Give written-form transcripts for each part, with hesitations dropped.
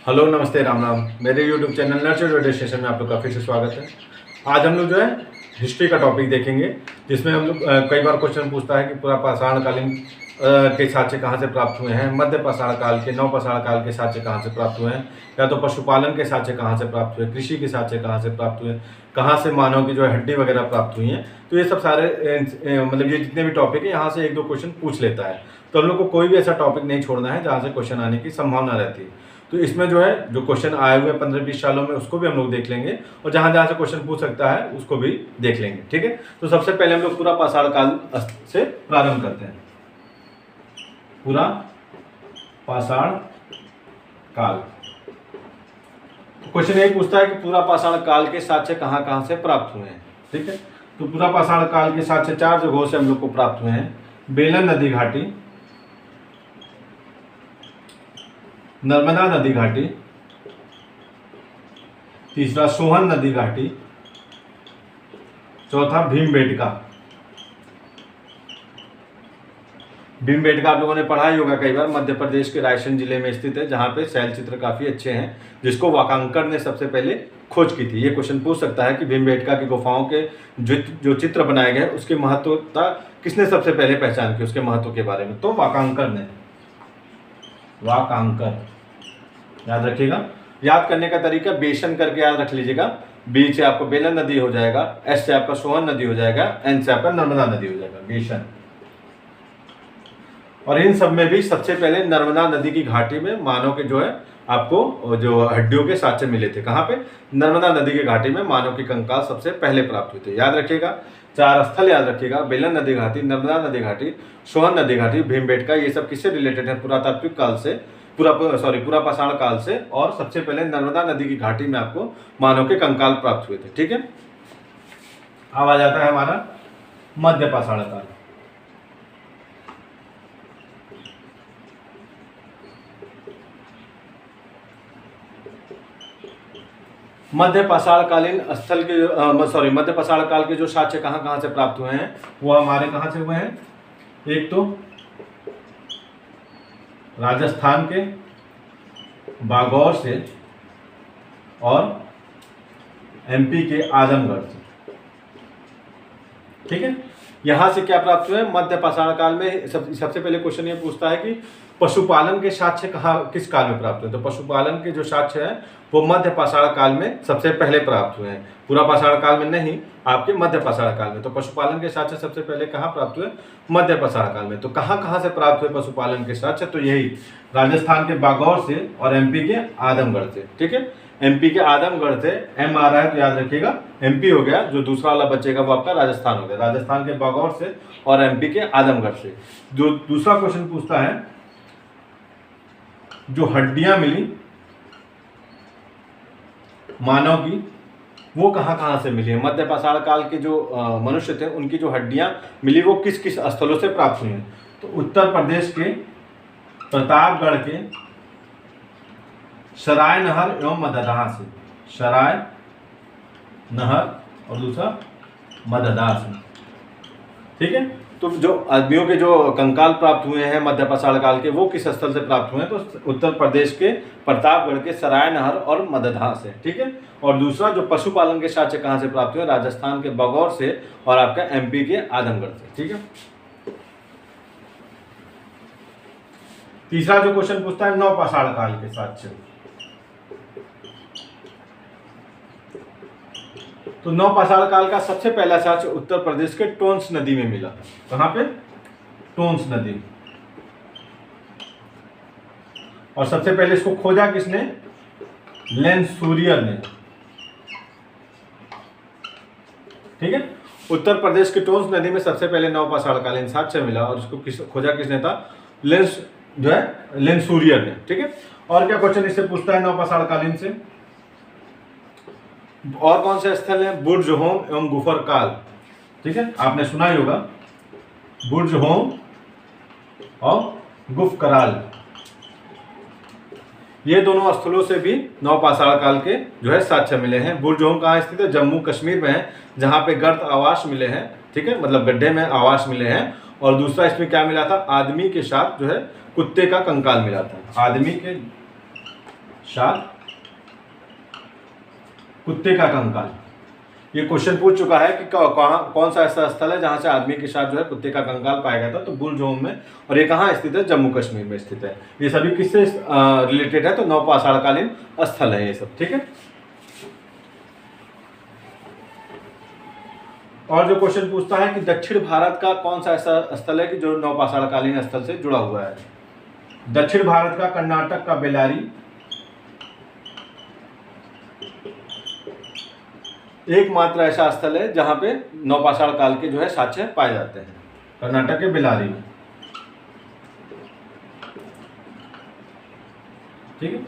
Hello, नमस्ते, राम राम। मेरे YouTube channel nurture radio station में आप लोग का फिर से स्वागत है। आज हम लोग जो है हिस्ट्री का टॉपिक देखेंगे, जिसमें हम लोग कई बार क्वेश्चन पूछता है कि पूरा पाषाणकालीन के साक्ष्य कहाँ से प्राप्त हुए हैं, मध्य पाषाण काल के, नव पाषाण काल के साक्ष्य कहाँ से प्राप्त हुए हैं, या तो पशुपालन के साक्ष्य कहाँ से प्राप्त हुए, कृषि के साक्ष्य कहाँ से प्राप्त हुए, कहाँ से मानव की जो है हड्डी वगैरह प्राप्त हुई हैं। तो ये सब सारे मतलब ये जितने भी टॉपिक है यहाँ से एक दो क्वेश्चन पूछ लेता है। तो हम लोग को कोई भी ऐसा टॉपिक नहीं छोड़ना है जहाँ से क्वेश्चन आने की संभावना रहती है। तो इसमें जो है जो क्वेश्चन आए हुए 15-20 सालों में उसको भी हम लोग देख लेंगे, और जहाँ जहाँ से क्वेश्चन पूछ सकता है उसको भी देख लेंगे। ठीक है, तो सबसे पहले हम लोग पूरा पाषाण काल से प्रारंभ करते हैं। पूरा पाषाण काल। तो क्वेश्चन यही पूछता है कि पूरा पाषाण काल के साक्ष्य कहाँ कहाँ से प्राप्त हुए हैं। ठीक है, तो पूरा पाषाण काल के साक्ष्य 4 जगहों से हम लोग को प्राप्त हुए हैं। बेलन नदी घाटी, नर्मदा नदी घाटी, तीसरा सोहन नदी घाटी, चौथा भीमबेटका। भीमबेटका आप लोगों ने पढ़ा ही होगा कई बार, मध्य प्रदेश के रायसेन जिले में स्थित है, जहां पे शैल चित्र काफी अच्छे हैं, जिसको वाकांकर ने सबसे पहले खोज की थी। ये क्वेश्चन पूछ सकता है कि भीमबेटका की गुफाओं के जो चित्र बनाए गए उसके महत्वता किसने सबसे पहले पहचान की, उसके महत्व के बारे में, तो वाकांकर ने। वाकांकर याद रखिएगा। याद करने का तरीका बेशन करके याद रख लीजिएगा। बी से आपको बेलन नदी हो जाएगा, एस से आपका सोहन नदी हो जाएगा, एन से आपका नर्मदा नदी हो जाएगा, बेशन। और इन सब में भी सबसे पहले नर्मदा नदी की घाटी में मानव के जो है आपको जो हड्डियों के साक्ष्य मिले थे। कहाँ पे? नर्मदा नदी की घाटी में मानव के कंकाल सबसे पहले प्राप्त हुए थे। याद रखिएगा, 4 स्थल याद रखिएगा, बेलन नदी घाटी, नर्मदा नदी घाटी, सोहन नदी घाटी, भीमबेटका। ये सब किससे रिलेटेड है? पुरातात्विक काल से, पूरा पाषाण काल से। और सबसे पहले नर्मदा नदी की घाटी में आपको मानव के कंकाल प्राप्त हुए थे। ठीक है, अब आ जाता है हमारा मध्य पाषाण काल। मध्य पाषाणकालीन स्थल के मध्य पाषाण काल के जो साक्ष्य कहाँ कहाँ से प्राप्त हुए हैं, वो हमारे कहाँ से हुए हैं? एक तो राजस्थान के बागौर से और एमपी के आजमगढ़ से। ठीक है, यहां से क्या प्राप्त हुए? मध्य पाषाण काल में सबसे पहले क्वेश्चन ये पूछता है कि पशुपालन के साक्ष्य किस काल में प्राप्त हुए? तो पशुपालन के जो साक्ष्य है वो मध्य पाषाण काल में सबसे पहले प्राप्त हुए हैं, पूरा पाषाण काल में नहीं, आपके मध्य पाषाण काल में। तो पशुपालन के साक्ष्य सबसे पहले कहाँ प्राप्त हुए? मध्य पाषाण काल में। तो कहाँ कहाँ से प्राप्त हुए पशुपालन के साक्ष्य? तो यही राजस्थान के बागौर से और एमपी के आजमगढ़ से। ठीक है, एमपी के आजमगढ़ से, एम आ रहा है तो याद रखिएगा एमपी हो गया, जो दूसरा वाला बचेगा वो आपका राजस्थान हो गया। राजस्थान के बागौर से और एमपी के आजमगढ़ से। जो दूसरा क्वेश्चन पूछता है, जो हड्डियां मिली मानव की, वो कहाँ कहाँ से मिली है? मध्य पाषाण काल के जो मनुष्य थे उनकी जो हड्डियां मिली वो किस किस स्थलों से प्राप्त हुई हैं? तो उत्तर प्रदेश के प्रतापगढ़ के सराय नहर एवं मददहा से। सराय नहर और दूसरा मददहा से। ठीक है, तो जो आदमियों के जो कंकाल प्राप्त हुए हैं मध्य पाषाण काल के, वो किस स्थल से प्राप्त हुए हैं? तो उत्तर प्रदेश के प्रतापगढ़ के सराय नहर और मददहा से। ठीक है, और दूसरा जो पशुपालन के साक्ष्य कहाँ से प्राप्त हुए? राजस्थान के बागौर से और आपका एमपी के आजमगढ़ से। ठीक है, तीसरा जो क्वेश्चन पूछता है नव पाषाण काल के साक्ष्य। तो नव पाषाण काल का सबसे पहला साक्ष्य उत्तर प्रदेश के टोंस नदी में मिला। कहां पे? टोंस नदी। और सबसे पहले इसको खोजा किसने? लेंसुरियर ने। ठीक है, उत्तर प्रदेश के टोंस नदी में सबसे पहले नव पाषाण कालीन साक्ष्य मिला, और इसको खोजा किसने था? लेंसुरियर ने। ठीक है, और क्या क्वेश्चन इससे पूछता है नव पाषाण कालीन से? और कौन से स्थल हैं? बुर्जहोम एवं गुफर काल। ठीक है, आपने सुना ही होगा बुर्जहोम और गुफकराल। ये दोनों स्थलों से भी नव पाषाण काल के जो है साक्ष्य मिले हैं। बुर्जहोम कहाँ स्थित है? जम्मू कश्मीर में है, जहाँ पे गर्त आवास मिले हैं। ठीक है, मतलब गड्ढे में आवास मिले हैं। और दूसरा इसमें क्या मिला था? आदमी के साथ जो है कुत्ते का कंकाल मिला था। आदमी के 7 कुत्ते का कंकाल। ये क्वेश्चन पूछ चुका है कि कौन सा ऐसा स्थल है जहां से आदमी के साथ जो है कुत्ते का कंकाल पाया गया था, तो बुलजोम में। और ये कहाँ स्थित है? जम्मू कश्मीर में स्थित है। ये सभी किससे रिलेटेड है? तो नवपाषाणकालीन स्थल है ये सब, ठीक है। और जो क्वेश्चन पूछता है कि दक्षिण भारत का कौन सा ऐसा स्थल है कि जो नवपाषाणकालीन स्थल से जुड़ा हुआ है? दक्षिण भारत का कर्नाटक का बेल्लारी एकमात्र ऐसा स्थल है जहां पे नवपाषाण काल के जो है साक्ष्य पाए जाते हैं, कर्नाटक के बेल्लारी में, ठीक है।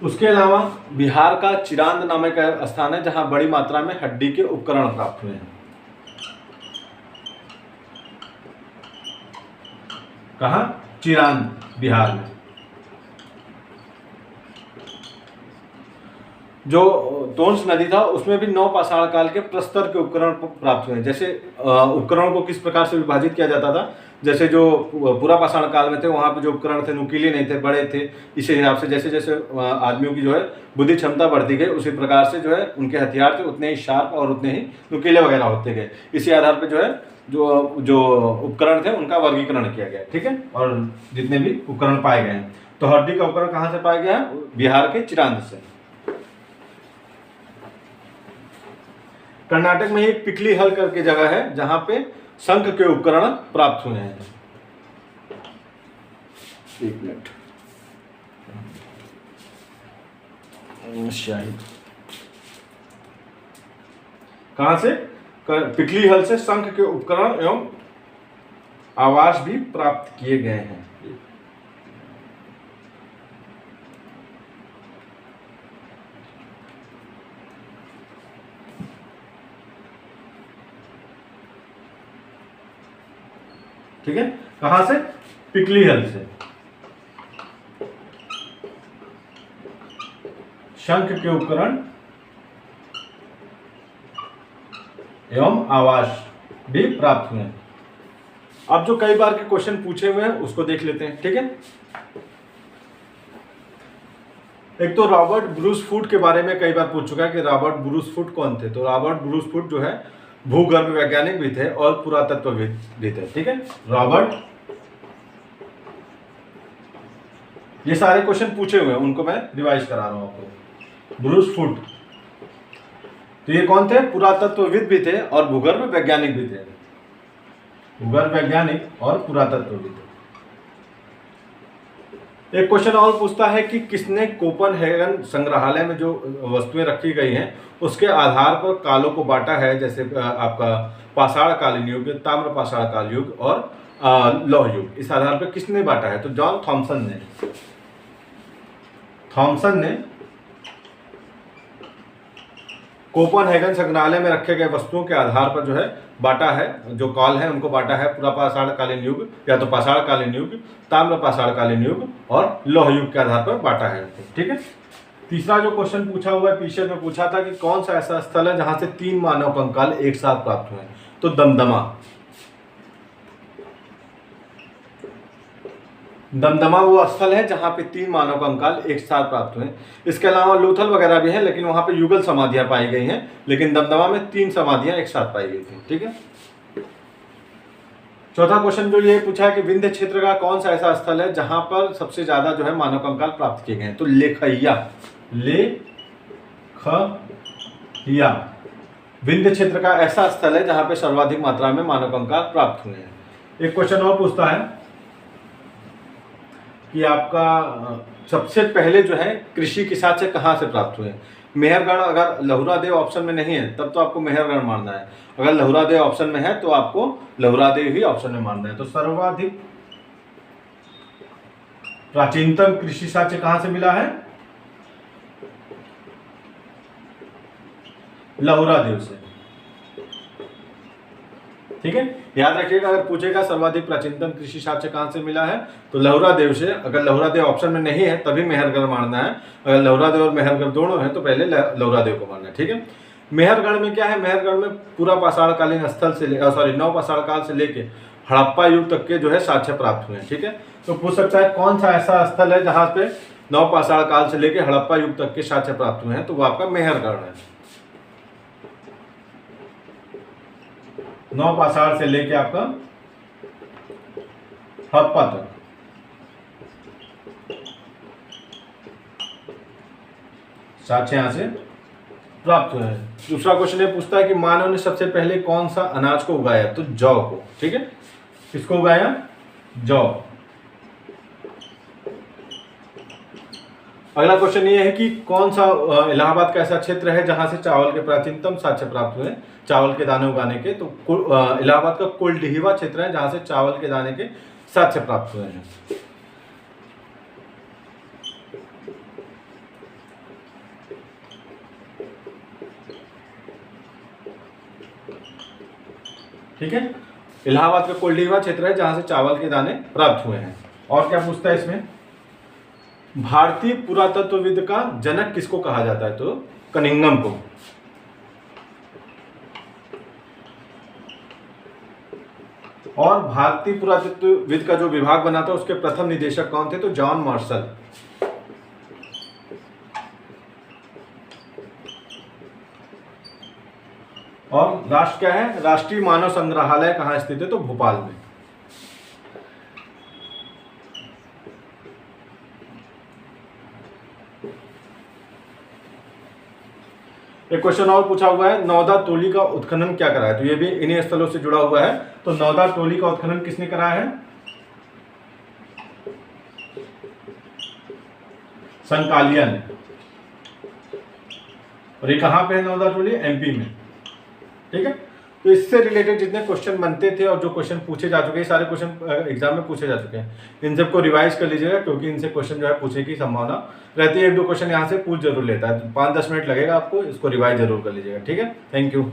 उसके अलावा बिहार का चिरांद नामक स्थान है जहां बड़ी मात्रा में हड्डी के उपकरण प्राप्त हुए हैं। कहाँ? चिरांद, बिहार में। जो टोंस नदी था उसमें भी नवपाषाण काल के प्रस्तर के उपकरण प्राप्त हुए हैं। जैसे उपकरणों को किस प्रकार से विभाजित किया जाता था, जैसे जो पूरा पाषाण काल में थे वहाँ पे जो उपकरण थे नुकीले नहीं थे, बड़े थे। इसी हिसाब से जैसे जैसे आदमियों की जो है बुद्धि क्षमता बढ़ती गई, उसी प्रकार से जो है उनके हथियार थे उतने ही शार्प और उतने ही नुकीले वगैरह होते गए। इसी आधार पर जो है जो उपकरण थे उनका वर्गीकरण किया गया, ठीक है। और जितने भी उपकरण पाए गए हैं, तो हड्डी का उपकरण कहाँ से पाया गया है? बिहार के चिरांद से। कर्नाटक में एक पिकली हल करके जगह है जहां पे शंख के उपकरण प्राप्त हुए हैं। एक मिनट, शायद कहां से? पिकली हल से शंख के उपकरण एवं आवास भी प्राप्त किए गए हैं। ठीक है, कहां से? पिकली हल से शंख के उपकरण एवं आवास भी प्राप्त हुए। अब जो कई बार के क्वेश्चन पूछे हुए हैं उसको देख लेते हैं, ठीक है। एक तो रॉबर्ट ब्रूस फूट के बारे में कई बार पूछ चुका है कि रॉबर्ट ब्रूस फूट कौन थे। तो रॉबर्ट ब्रूस फूट जो है भूगर्भ वैज्ञानिक भी थे और पुरातत्वविद भी थे, ठीक है। रॉबर्ट, ये सारे क्वेश्चन पूछे हुए हैं, उनको मैं रिवाइज करा रहा हूं आपको। ब्रूस फूट, तो ये कौन थे? पुरातत्वविद भी थे और भूगर्भ वैज्ञानिक भी थे। भूगर्भ वैज्ञानिक और पुरातत्वविद। एक क्वेश्चन और पूछता है कि किसने कोपनहेगन संग्रहालय में जो वस्तुएं रखी गई हैं उसके आधार पर कालों को बांटा है, जैसे आपका पाषाण कालीन युग, ताम्र पाषाण काल युग और लौह युग। इस आधार पर किसने बांटा है? तो जॉन थॉमसन ने कोपनहेगन संग्रहालय में रखे गए वस्तुओं के आधार पर जो है बांटा है, जो काल है उनको बांटा है। पूरा पाषाण कालीन युग या तो पाषाण कालीन युग, ताम्र पाषाण कालीन युग और लौह युग के आधार पर बांटा है, ठीक है। तीसरा जो क्वेश्चन पूछा हुआ है, पीछे में पूछा था कि कौन सा ऐसा स्थल है जहां से 3 मानव कंकाल एक साथ प्राप्त हुए। तो दमदमा वो स्थल है जहां पे 3 मानव कंकाल एक साथ प्राप्त हुए। इसके अलावा लोथल वगैरह भी हैं, लेकिन वहां पे युगल समाधियां पाई गई हैं, लेकिन दमदमा में 3 समाधियां एक साथ पाई गई थी, ठीक है। चौथा क्वेश्चन जो ये पूछा है कि विंध्य क्षेत्र का कौन सा ऐसा स्थल है जहां पर सबसे ज्यादा जो है मानव कंकाल प्राप्त किए गए हैं। तो लेखैया विंध्य क्षेत्र का ऐसा स्थल है जहां पे सर्वाधिक मात्रा में मानव कंकाल प्राप्त हुए हैं। एक क्वेश्चन और पूछता है कि आपका सबसे पहले जो है कृषि के साथ से कहाँ से प्राप्त हुए। मेहरगढ़, अगर लहुरा देव ऑप्शन में नहीं है तब तो आपको मेहरगढ़ मानना है, अगर लहुरा देव ऑप्शन में है तो आपको लहुरा देव ही ऑप्शन में मानना है। तो सर्वाधिक प्राचीनतम कृषि साक्ष्य कहाँ से मिला है? लहुरा देव से, ठीक है। याद रखिएगा, अगर पूछेगा सर्वाधिक प्राचीनतम कृषि साक्ष्य कहां से मिला है तो लहुरा देव से। अगर लहुरा देव ऑप्शन में नहीं है तभी मेहरगढ़ मानना है, अगर लहुरा देव और मेहरगढ़ दोनों है तो पहले लहुरा देव को मानना है, ठीक है। मेहरगढ़ में क्या है? मेहरगढ़ में पूरा पाषाण कालीन स्थल से नव पाषाण काल से लेके हड़प्पा युग तक के जो है साक्ष्य प्राप्त हुए हैं, ठीक है। तो पूछ सकता है कौन सा ऐसा स्थल है जहाँ पे नवपाषाण काल से लेकर हड़प्पा युग तक के साक्ष्य प्राप्त हुए हैं, तो वो आपका मेहरगढ़ है। नवपाषाण से लेके आपका हड़प्पा तक साक्ष्य यहां से प्राप्त हुए हैं। दूसरा क्वेश्चन ये पूछता है कि मानव ने सबसे पहले कौन सा अनाज को उगाया, तो जौ को। ठीक है, किसको उगाया, जौ। अगला क्वेश्चन ये है कि कौन सा इलाहाबाद का ऐसा क्षेत्र है जहां से चावल के प्राचीनतम साक्ष्य प्राप्त हुए, चावल के दाने उगाने के, तो इलाहाबाद का कुलडीहिवा क्षेत्र है जहां से चावल के दाने के साक्ष्य प्राप्त हुए हैं। ठीक है, इलाहाबाद का कुलडीहिवा क्षेत्र है जहां से चावल के दाने प्राप्त हुए हैं। और क्या पूछता है इसमें, भारतीय पुरातत्वविद का जनक किसको कहा जाता है, तो कनिंघम को। और भारतीय पुरातत्वविद का जो विभाग बना था उसके प्रथम निदेशक कौन थे, तो जॉन मार्शल। और राष्ट्र क्या है, राष्ट्रीय मानव संग्रहालय कहाँ स्थित है, तो भोपाल में। एक क्वेश्चन और पूछा हुआ है, नौदा टोली का उत्खनन क्या कराया, तो ये भी इन्हीं स्थलों से जुड़ा हुआ है। तो नौदा टोली का उत्खनन किसने कराया है, संकालिया ने। और ये कहाँ पे है नौदा टोली, एमपी में। ठीक है, तो इससे रिलेटेड जितने क्वेश्चन बनते थे और जो क्वेश्चन पूछे जा चुके हैं, सारे क्वेश्चन एग्जाम में पूछे जा चुके हैं। इन सबको रिवाइज कर लीजिएगा क्योंकि इनसे क्वेश्चन जो है पूछने की संभावना रहती है। एक दो क्वेश्चन यहाँ से पूछ जरूर लेता है, 5-10 मिनट लगेगा आपको, इसको रिवाइज जरूर कर लीजिएगा। ठीक है, थैंक यू।